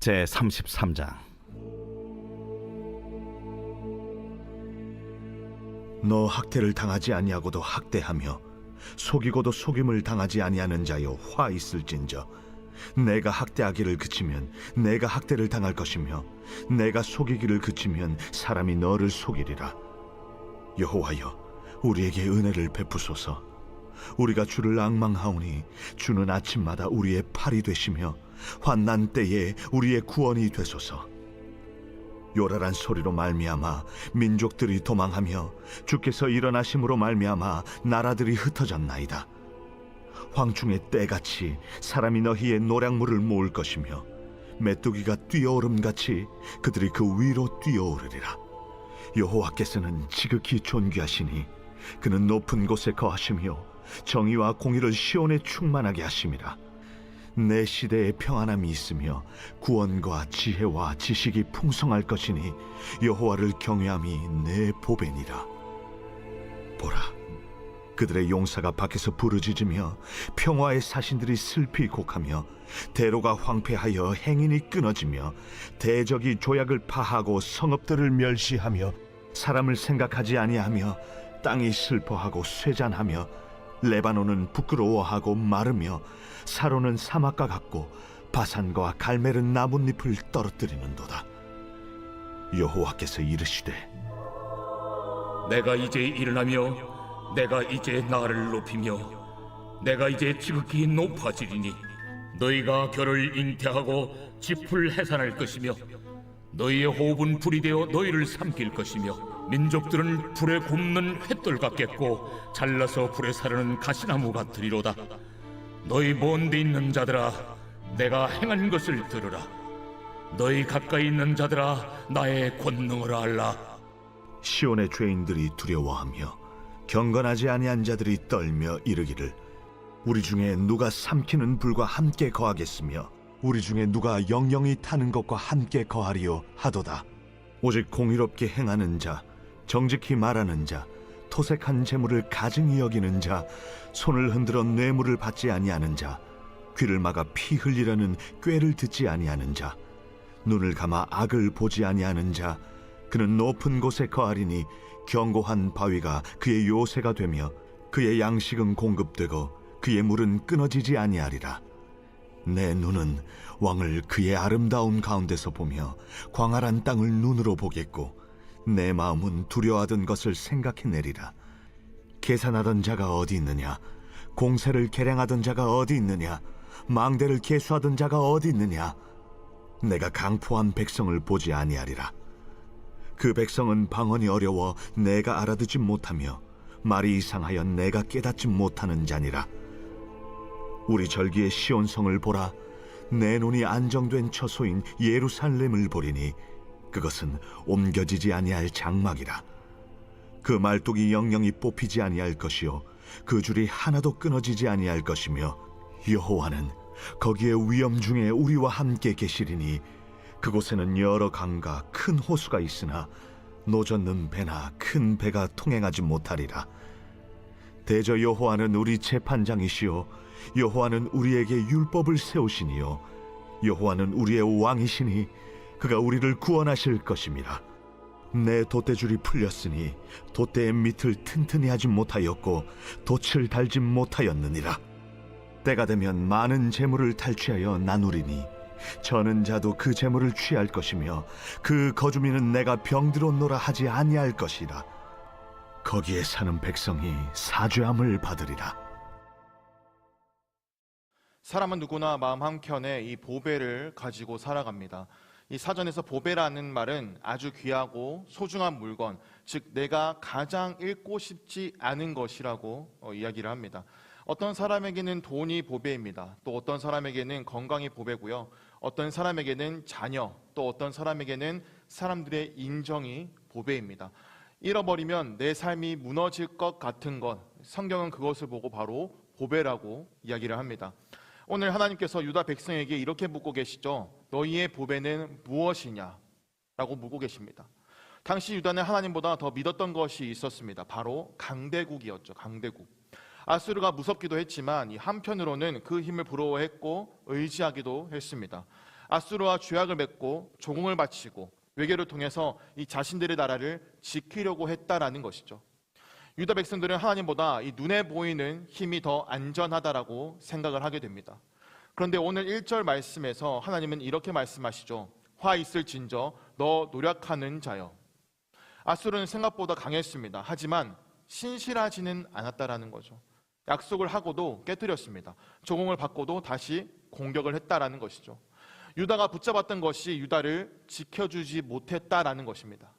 제 33장. 너 학대를 당하지 아니하고도 학대하며 속이고도 속임을 당하지 아니하는 자여 화 있을진저. 내가 학대하기를 그치면 내가 학대를 당할 것이며 내가 속이기를 그치면 사람이 너를 속이리라. 여호와여, 우리에게 은혜를 베푸소서. 우리가 주를 앙망하오니 주는 아침마다 우리의 팔이 되시며 환난 때에 우리의 구원이 되소서. 요란한 소리로 말미암아 민족들이 도망하며 주께서 일어나심으로 말미암아 나라들이 흩어졌나이다. 황충의 때같이 사람이 너희의 노량물을 모을 것이며 메뚜기가 뛰어오름같이 그들이 그 위로 뛰어오르리라. 여호와께서는 지극히 존귀하시니 그는 높은 곳에 거하시며 정의와 공의를 시온에 충만하게 하심이라. 내 시대에 평안함이 있으며 구원과 지혜와 지식이 풍성할 것이니 여호와를 경외함이 내 보배니라. 보라, 그들의 용사가 밖에서 부르짖으며 평화의 사신들이 슬피 곡하며 대로가 황폐하여 행인이 끊어지며 대적이 조약을 파하고 성읍들을 멸시하며 사람을 생각하지 아니하며 땅이 슬퍼하고 쇠잔하며 레바논은 부끄러워하고 마르며 사로는 사막과 같고 바산과 갈멜은 나뭇잎을 떨어뜨리는도다. 여호와께서 이르시되 내가 이제 일어나며 내가 이제 나를 높이며 내가 이제 지극히 높아지리니 너희가 결을 잉태하고 짚을 해산할 것이며 너희의 호흡은 불이 되어 너희를 삼킬 것이며 민족들은 불에 굽는 횃돌 같겠고 잘라서 불에 사르는 가시나무 같으리로다. 너희 먼 데 있는 자들아, 내가 행한 것을 들으라. 너희 가까이 있는 자들아, 나의 권능을 알라. 시온의 죄인들이 두려워하며 경건하지 아니한 자들이 떨며 이르기를 우리 중에 누가 삼키는 불과 함께 거하겠으며 우리 중에 누가 영영이 타는 것과 함께 거하리요 하도다. 오직 공의롭게 행하는 자, 정직히 말하는 자, 토색한 재물을 가증히 여기는 자, 손을 흔들어 뇌물을 받지 아니하는 자, 귀를 막아 피 흘리려는 꾀를 듣지 아니하는 자, 눈을 감아 악을 보지 아니하는 자, 그는 높은 곳에 거하리니 견고한 바위가 그의 요새가 되며 그의 양식은 공급되고 그의 물은 끊어지지 아니하리라. 내 눈은 왕을 그의 아름다운 가운데서 보며 광활한 땅을 눈으로 보겠고 내 마음은 두려워하던 것을 생각해내리라. 계산하던 자가 어디 있느냐? 공세를 계량하던 자가 어디 있느냐? 망대를 계수하던 자가 어디 있느냐? 내가 강포한 백성을 보지 아니하리라. 그 백성은 방언이 어려워 내가 알아듣지 못하며 말이 이상하여 내가 깨닫지 못하는 자니라. 우리 절기의 시온성을 보라. 내 눈이 안정된 처소인 예루살렘을 보리니 그것은 옮겨지지 아니할 장막이라. 그 말뚝이 영영이 뽑히지 아니할 것이요 그 줄이 하나도 끊어지지 아니할 것이며 여호와는 거기에 위엄 중에 우리와 함께 계시리니 그곳에는 여러 강과 큰 호수가 있으나 노젓는 배나 큰 배가 통행하지 못하리라. 대저 여호와는 우리 재판장이시요 여호와는 우리에게 율법을 세우시니요 여호와는 우리의 왕이시니 그가 우리를 구원하실 것임이라. 내 돛대줄이 풀렸으니 돛대의 밑을 튼튼히 하지 못하였고 돛을 달지 못하였느니라. 때가 되면 많은 재물을 탈취하여 나누리니 저는 자도 그 재물을 취할 것이며 그 거주민은 내가 병들었노라 하지 아니할 것이라. 거기에 사는 백성이 사죄함을 받으리라. 사람은 누구나 마음 한켠에 이 보배를 가지고 살아갑니다. 이 사전에서 보배라는 말은 아주 귀하고 소중한 물건, 즉 내가 가장 잃고 싶지 않은 것이라고 이야기를 합니다. 어떤 사람에게는 돈이 보배입니다. 또 어떤 사람에게는 건강이 보배고요. 어떤 사람에게는 자녀, 또 어떤 사람에게는 사람들의 인정이 보배입니다. 잃어버리면 내 삶이 무너질 것 같은 것, 성경은 그것을 보고 바로 보배라고 이야기를 합니다. 오늘 하나님께서 유다 백성에게 이렇게 묻고 계시죠. 너희의 보배는 무엇이냐? 라고 묻고 계십니다. 당시 유다는 하나님보다 더 믿었던 것이 있었습니다. 바로 강대국이었죠. 강대국. 아수르가 무섭기도 했지만 한편으로는 그 힘을 부러워했고 의지하기도 했습니다. 아수르와 죄악을 맺고 조공을 바치고 외교를 통해서 이 자신들의 나라를 지키려고 했다라는 것이죠. 유다 백성들은 하나님보다 이 눈에 보이는 힘이 더 안전하다라고 생각을 하게 됩니다. 그런데 오늘 1절 말씀에서 하나님은 이렇게 말씀하시죠. 화 있을진저 너 노력하는 자여. 아수르는 생각보다 강했습니다. 하지만 신실하지는 않았다라는 거죠. 약속을 하고도 깨뜨렸습니다. 조공을 받고도 다시 공격을 했다라는 것이죠. 유다가 붙잡았던 것이 유다를 지켜주지 못했다라는 것입니다.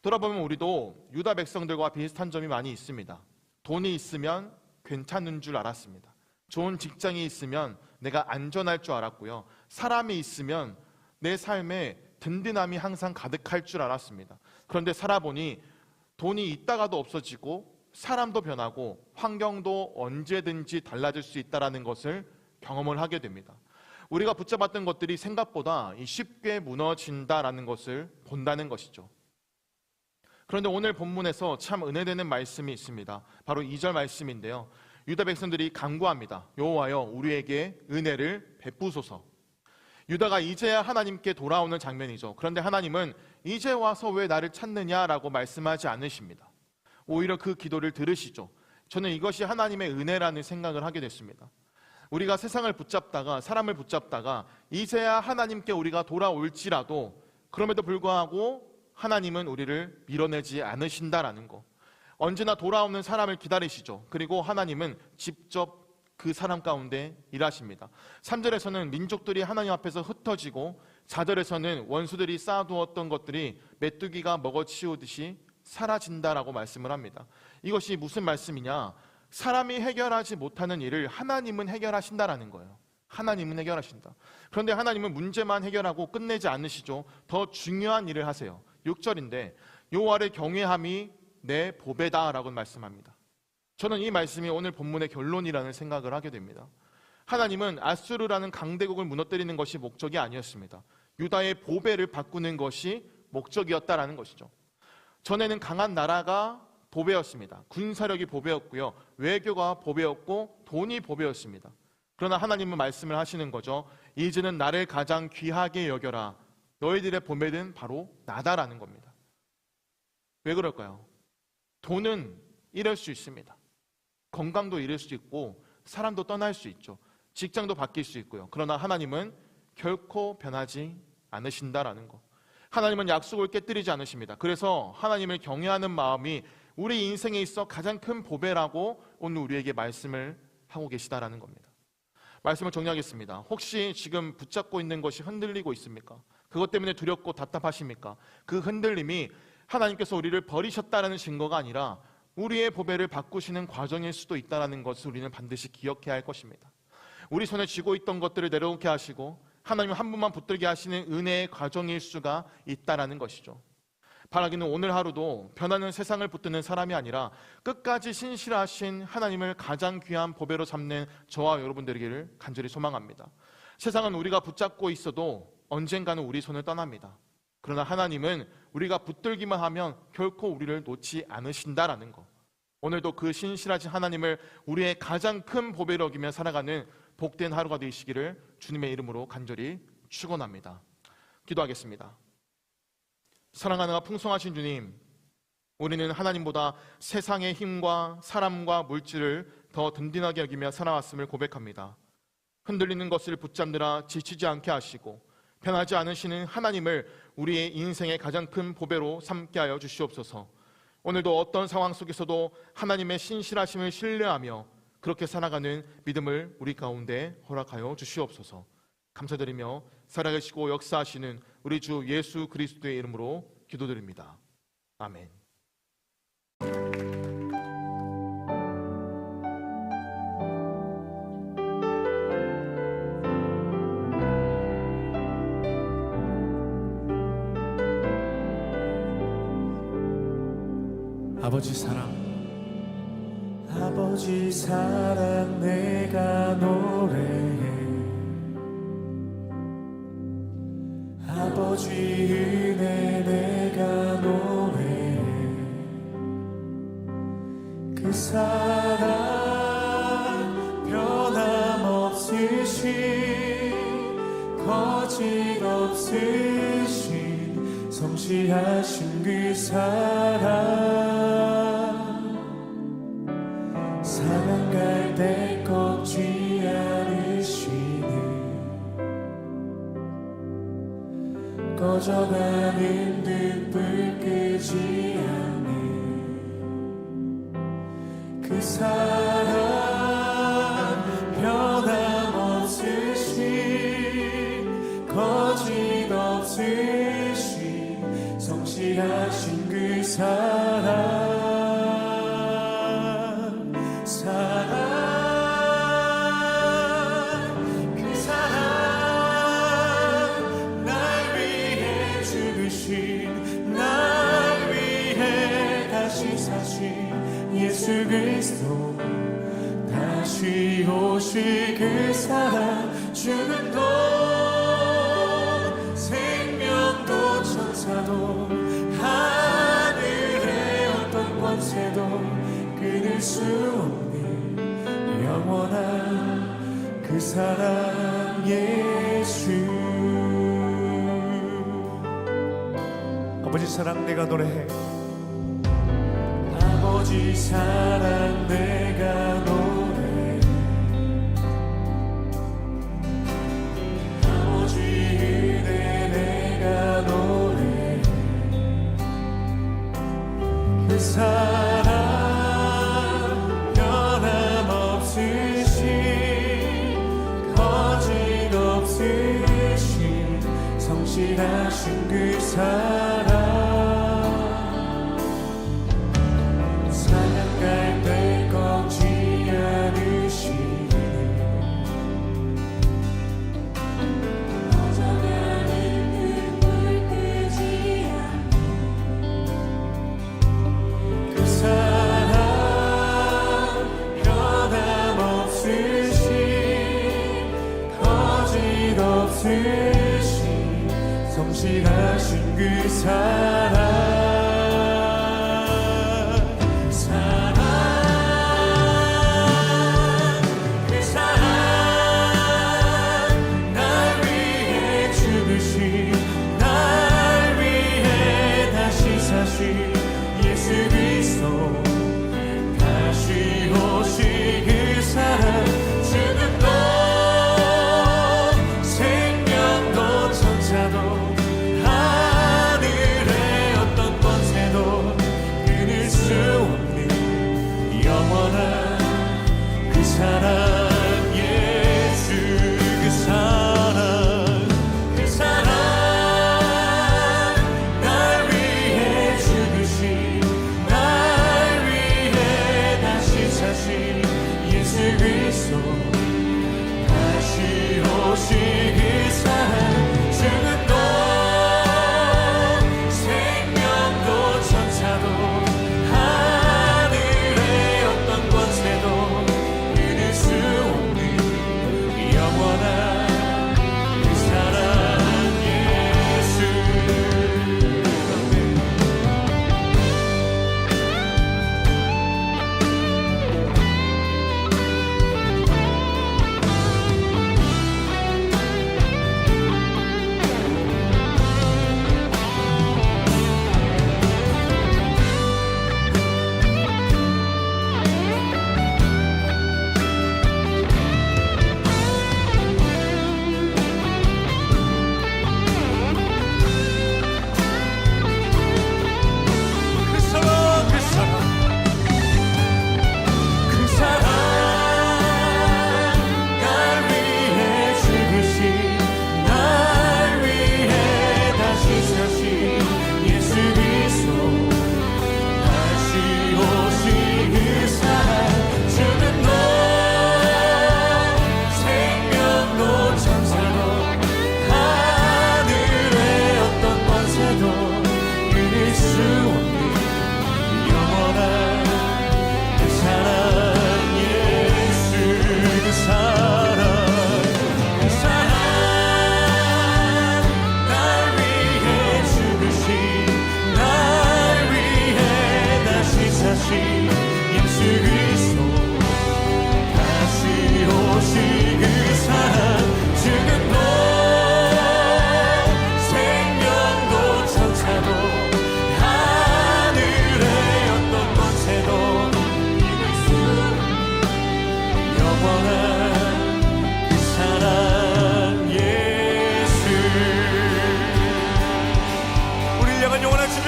돌아보면 우리도 유다 백성들과 비슷한 점이 많이 있습니다. 돈이 있으면 괜찮은 줄 알았습니다. 좋은 직장이 있으면 내가 안전할 줄 알았고요. 사람이 있으면 내 삶에 든든함이 항상 가득할 줄 알았습니다. 그런데 살아보니 돈이 있다가도 없어지고 사람도 변하고 환경도 언제든지 달라질 수 있다는 것을 경험을 하게 됩니다. 우리가 붙잡았던 것들이 생각보다 쉽게 무너진다라는 것을 본다는 것이죠. 그런데 오늘 본문에서 참 은혜되는 말씀이 있습니다. 바로 2절 말씀인데요. 유다 백성들이 간구합니다. 여호와여 우리에게 은혜를 베푸소서. 유다가 이제야 하나님께 돌아오는 장면이죠. 그런데 하나님은 이제 와서 왜 나를 찾느냐라고 말씀하지 않으십니다. 오히려 그 기도를 들으시죠. 저는 이것이 하나님의 은혜라는 생각을 하게 됐습니다. 우리가 세상을 붙잡다가 사람을 붙잡다가 이제야 하나님께 우리가 돌아올지라도 그럼에도 불구하고 하나님은 우리를 밀어내지 않으신다라는 거. 언제나 돌아오는 사람을 기다리시죠. 그리고 하나님은 직접 그 사람 가운데 일하십니다. 3절에서는 민족들이 하나님 앞에서 흩어지고 4절에서는 원수들이 쌓아두었던 것들이 메뚜기가 먹어치우듯이 사라진다라고 말씀을 합니다. 이것이 무슨 말씀이냐? 사람이 해결하지 못하는 일을 하나님은 해결하신다라는 거예요. 하나님은 해결하신다. 그런데 하나님은 문제만 해결하고 끝내지 않으시죠. 더 중요한 일을 하세요. 6절인데 여호와를 경외함이 내 보배다라고 말씀합니다. 저는 이 말씀이 오늘 본문의 결론이라는 생각을 하게 됩니다. 하나님은 아수르라는 강대국을 무너뜨리는 것이 목적이 아니었습니다. 유다의 보배를 바꾸는 것이 목적이었다라는 것이죠. 전에는 강한 나라가 보배였습니다. 군사력이 보배였고요. 외교가 보배였고 돈이 보배였습니다. 그러나 하나님은 말씀을 하시는 거죠. 이제는 나를 가장 귀하게 여겨라. 너희들의 보배는 바로 나다라는 겁니다. 왜 그럴까요? 돈은 잃을 수 있습니다. 건강도 잃을 수 있고 사람도 떠날 수 있죠. 직장도 바뀔 수 있고요. 그러나 하나님은 결코 변하지 않으신다라는 거. 하나님은 약속을 깨뜨리지 않으십니다. 그래서 하나님을 경외하는 마음이 우리 인생에 있어 가장 큰 보배라고 오늘 우리에게 말씀을 하고 계시다라는 겁니다. 말씀을 정리하겠습니다. 혹시 지금 붙잡고 있는 것이 흔들리고 있습니까? 그것 때문에 두렵고 답답하십니까? 그 흔들림이 하나님께서 우리를 버리셨다는 증거가 아니라 우리의 보배를 바꾸시는 과정일 수도 있다는 것을 우리는 반드시 기억해야 할 것입니다. 우리 손에 쥐고 있던 것들을 내려놓게 하시고 하나님 한 분만 붙들게 하시는 은혜의 과정일 수가 있다는 것이죠. 바라기는 오늘 하루도 변하는 세상을 붙드는 사람이 아니라 끝까지 신실하신 하나님을 가장 귀한 보배로 삼는 저와 여러분들에게를 간절히 소망합니다. 세상은 우리가 붙잡고 있어도 언젠가는 우리 손을 떠납니다. 그러나 하나님은 우리가 붙들기만 하면 결코 우리를 놓지 않으신다라는 것. 오늘도 그 신실하신 하나님을 우리의 가장 큰 보배로 여기며 살아가는 복된 하루가 되시기를 주님의 이름으로 간절히 축원합니다. 기도하겠습니다. 사랑하는 풍성하신 주님, 우리는 하나님보다 세상의 힘과 사람과 물질을 더 든든하게 여기며 살아왔음을 고백합니다. 흔들리는 것을 붙잡느라 지치지 않게 하시고 변하지 않으시는 하나님을 우리의 인생의 가장 큰 보배로 삼게 하여 주시옵소서. 오늘도 어떤 상황 속에서도 하나님의 신실하심을 신뢰하며 그렇게 살아가는 믿음을 우리 가운데 허락하여 주시옵소서. 감사드리며 살아계시고 역사하시는 우리 주 예수 그리스도의 이름으로 기도드립니다. 아멘. 아버지 사랑, 아버지 사랑 내가 노래해. 아버지 은혜 내가 노래해. 그 사랑 변함없으신 거짓 변함없으신 성실하신 그 사랑 갈때 꺾지 않으시네 꺼져가는 등불 끄지 않네 그 사랑 변함없으신 거짓 없으신 성실하신 그 그 사랑 날 위해 죽으신 날 위해 다시 사신 예수 그리스도 다시 오실 그 사랑 죽음도 생명도 천사도 하늘의 어떤 권세도 끊을 수 없는 영원한 그 사랑 예수 아버지 사랑 내가 노래해 아버지 사랑 내가 노래해 아버지 은혜 내가 노래해 그 사랑 변함없으신 거짓 없으신 성실하신 그 사랑 사냥갈 때 꺾지 않으시네 꺼져가는 등불 끄지 않네 그 사랑 변함없으신 거짓 없으신 성실하신 그 사랑 그 사랑 날 위해 죽으신 날 위해 다시 사신 예수 그리스도 다시 오실 그 사랑 죽음도 생명도 천사도 하늘의 어떤 권세도 끊을 수 없는 영원한 그 사랑 예수 그 사랑 그 사랑 날 위해 죽으신 날 위해 다시 사신 예수 그리스도 다시 오실 그 사랑 죽음도 생명도 천사도 하늘의 어떤 권세도 끊을 수 없는 영원한 그 사랑 예수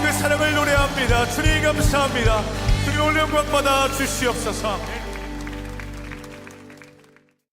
주의 그 사랑을 노래합니다. 주님 감사합니다. 주님 올려 영광 받아 주시옵소서.